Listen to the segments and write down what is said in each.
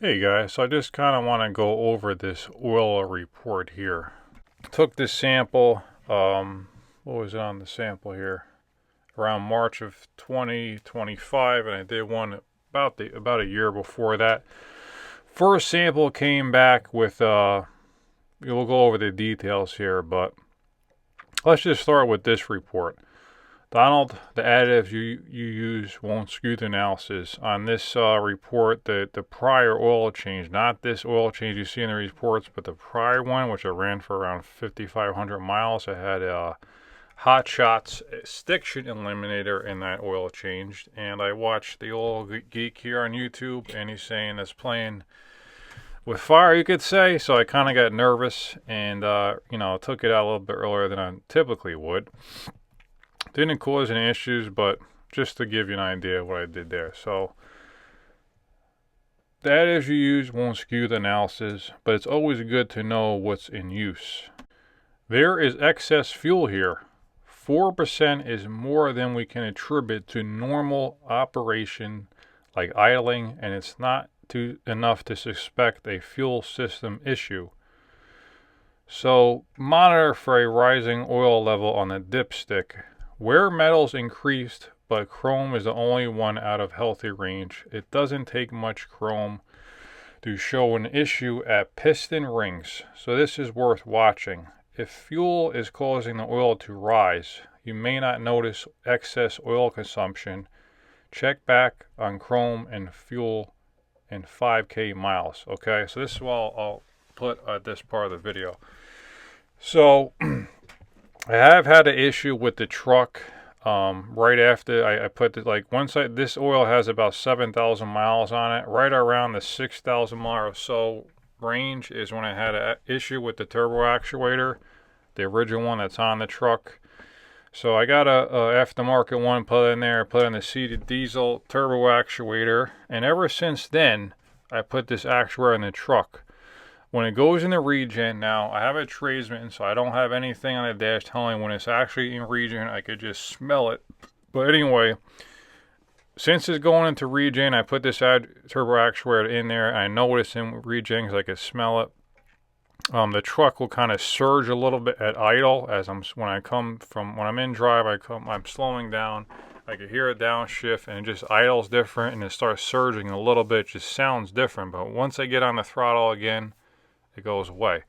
Hey guys, so I just kind of want to go over this oil report here. Took this sample, what was it on the sample here? Around March of 2025, and I did one about a year before that. First sample came back with, we'll go over the details here, but let's just start with this report. Donald, the additives you use won't skew the analysis. On this report, the prior oil change, not this oil change you see in the reports, but the prior one, which I ran for around 5,500 miles, I had a Hot Shots stiction eliminator in that oil changed. And I watched the oil geek here on YouTube, and he's saying it's playing with fire, you could say. So I kind of got nervous and, took it out a little bit earlier than I typically would. Didn't cause any issues, but just to give you an idea of what I did there. So the additives you use won't skew the analysis, but it's always good to know what's in use. There is excess fuel here. 4% is more than we can attribute to normal operation like idling, and it's not enough to suspect a fuel system issue. So monitor for a rising oil level on the dipstick. Where metals increased, but chrome is the only one out of healthy range. It doesn't take much chrome to show an issue at piston rings, so this is worth watching. If fuel is causing the oil to rise, you may not notice excess oil consumption. Check back on chrome and fuel in 5K miles. Okay, so this is what I'll put at this part of the video. So I have had an issue with the truck right after I put it, like this oil has about 7,000 miles on it. Right around the 6,000 mile or so range is when I had an issue with the turbo actuator, the original one that's on the truck. So I got a aftermarket one put in there, put in the seated diesel turbo actuator, and ever since then I put this actuator in the truck. When it goes in the regen, now I have a tradesman, so I don't have anything on the dash telling when it's actually in regen. I could just smell it. But anyway, since it's going into regen, I put this turbo actuator in there. And I know it's in regen because I could smell it. The truck will kind of surge a little bit at idle when I'm in drive. I'm slowing down. I can hear it downshift, and it just idles different, and it starts surging a little bit. It just sounds different. But once I get on the throttle again, it goes away.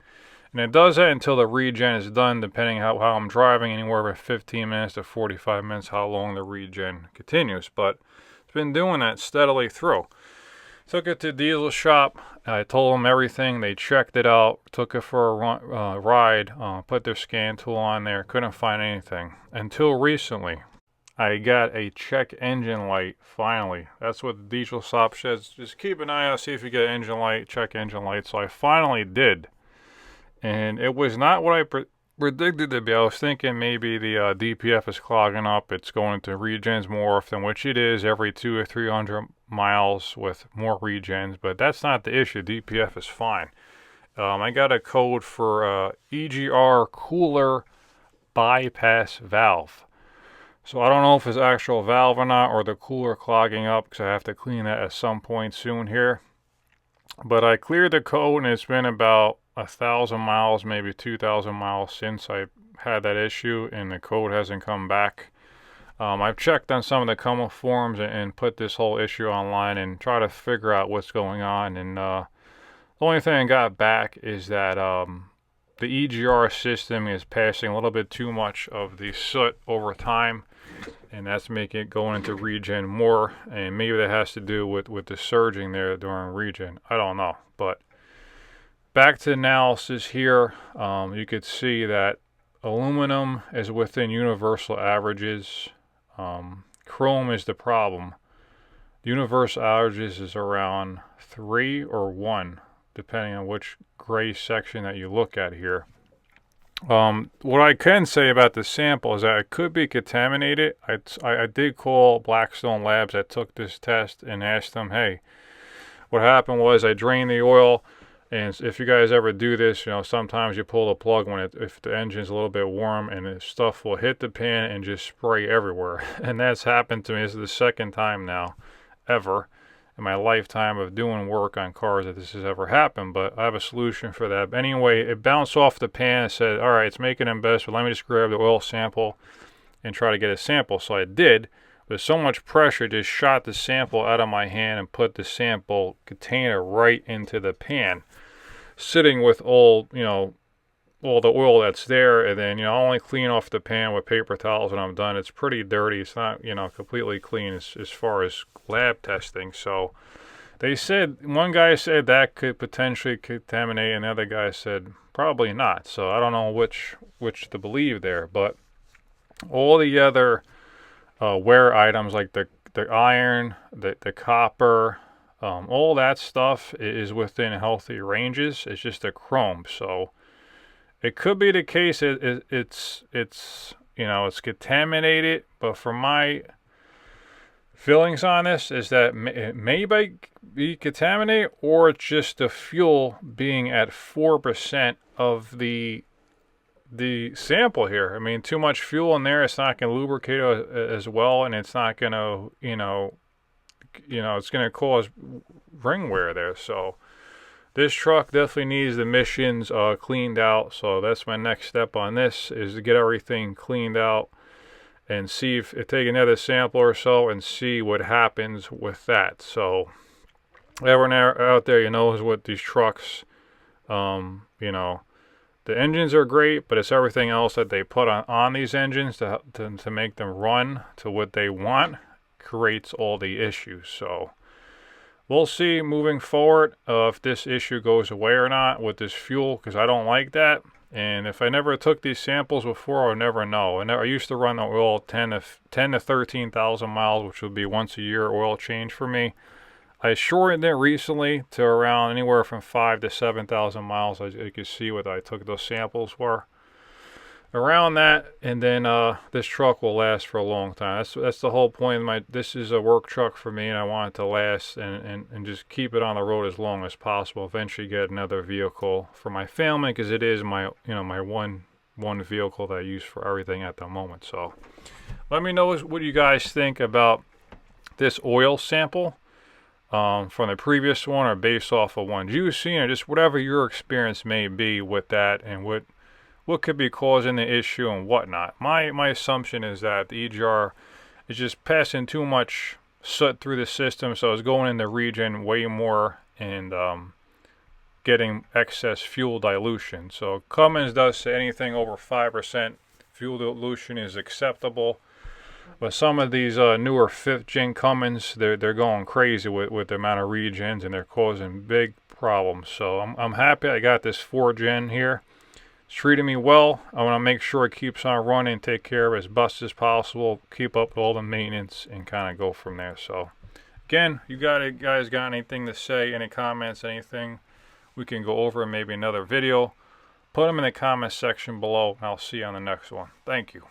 And it does that until the regen is done, depending how I'm driving, anywhere from 15 minutes to 45 minutes, how long the regen continues. But it's been doing that steadily through. Took it to the diesel shop. I told them everything. They checked it out, took it for a ride, put their scan tool on there. Couldn't find anything. Until recently, I got a check engine light, finally. That's what the diesel shop says. Just keep an eye out, see if you get an engine light, check engine light. So I finally did. And it was not what I predicted to be. I was thinking maybe the DPF is clogging up. It's going to regens more often, which it is every 200 or 300 miles with more regens. But that's not the issue. DPF is fine. I got a code for EGR cooler bypass valve. So I don't know if it's actual valve or not, or the cooler clogging up, because I have to clean that at some point soon here. But I cleared the code, and it's been about 1,000 miles, maybe 2,000 miles since I had that issue, and the code hasn't come back. I've checked on some of the Cummins forums and put this whole issue online and try to figure out what's going on. And the only thing I got back is that the EGR system is passing a little bit too much of the soot over time, and that's making it go into regen more, and maybe that has to do with the surging there during regen. I don't know. But back to analysis here, you could see that aluminum is within universal averages. Chrome is the problem. The universal averages is around 3 or 1, depending on which gray section that you look at here. What I can say about the sample is that it could be contaminated. I did call Blackstone Labs that took this test and asked them, hey, what happened was I drained the oil, and if you guys ever do this, sometimes you pull the plug if the engine's a little bit warm, and the stuff will hit the pan and just spray everywhere. And that's happened to me. This is the second time now, ever. in my lifetime of doing work on cars that this has ever happened, but I have a solution for that. But anyway, it bounced off the pan and said, all right, it's making them best, but let me just grab the oil sample and try to get a sample. So I did. But so much pressure just shot the sample out of my hand and put the sample container right into the pan, sitting with all the oil that's there. And then, I only clean off the pan with paper towels when I'm done. It's pretty dirty. It's not, completely clean as far as lab testing. So they said, one guy said that could potentially contaminate, and the other guy said probably not. So I don't know which to believe there. But all the other wear items like the iron, the copper, all that stuff is within healthy ranges. It's just the chrome. So it could be the case it's contaminated, but from my feelings on this is that it may be contaminated, or it's just the fuel being at 4% of the sample here. I mean, too much fuel in there, it's not going to lubricate as well, and it's not going to, it's going to cause ring wear there. So this truck definitely needs the emissions cleaned out. So that's my next step on this, is to get everything cleaned out and see if take another sample or so and see what happens with that. So everyone out there, knows what these trucks, the engines are great, but it's everything else that they put on these engines to make them run to what they want creates all the issues. So we'll see moving forward if this issue goes away or not with this fuel, because I don't like that. And if I never took these samples before, I'll never know. I used to run the oil 10 to 13,000 miles, which would be once a year oil change for me. I shortened it recently to around anywhere from 5,000 to 7,000 miles. As you can see what I took those samples were. Around that, and then this truck will last for a long time. That's the whole point of this is a work truck for me, and I want it to last and just keep it on the road as long as possible. Eventually get another vehicle for my family, because it is my my one vehicle that I use for everything at the moment. So let me know what you guys think about this oil sample from the previous one, or based off of one you've seen, or just whatever your experience may be with that, and what could be causing the issue and whatnot. My assumption is that the EGR is just passing too much soot through the system, so it's going in the regen way more and getting excess fuel dilution. So Cummins does say anything over 5% fuel dilution is acceptable. But some of these newer 5th gen Cummins, they're going crazy with the amount of regens, and they're causing big problems. So I'm happy I got this 4th gen here. It's treating me well. I want to make sure it keeps on running, take care of it as best as possible, keep up with all the maintenance, and kind of go from there. So again, you guys got anything to say, any comments, anything we can go over in maybe another video, put them in the comments section below, and I'll see you on the next one. Thank you.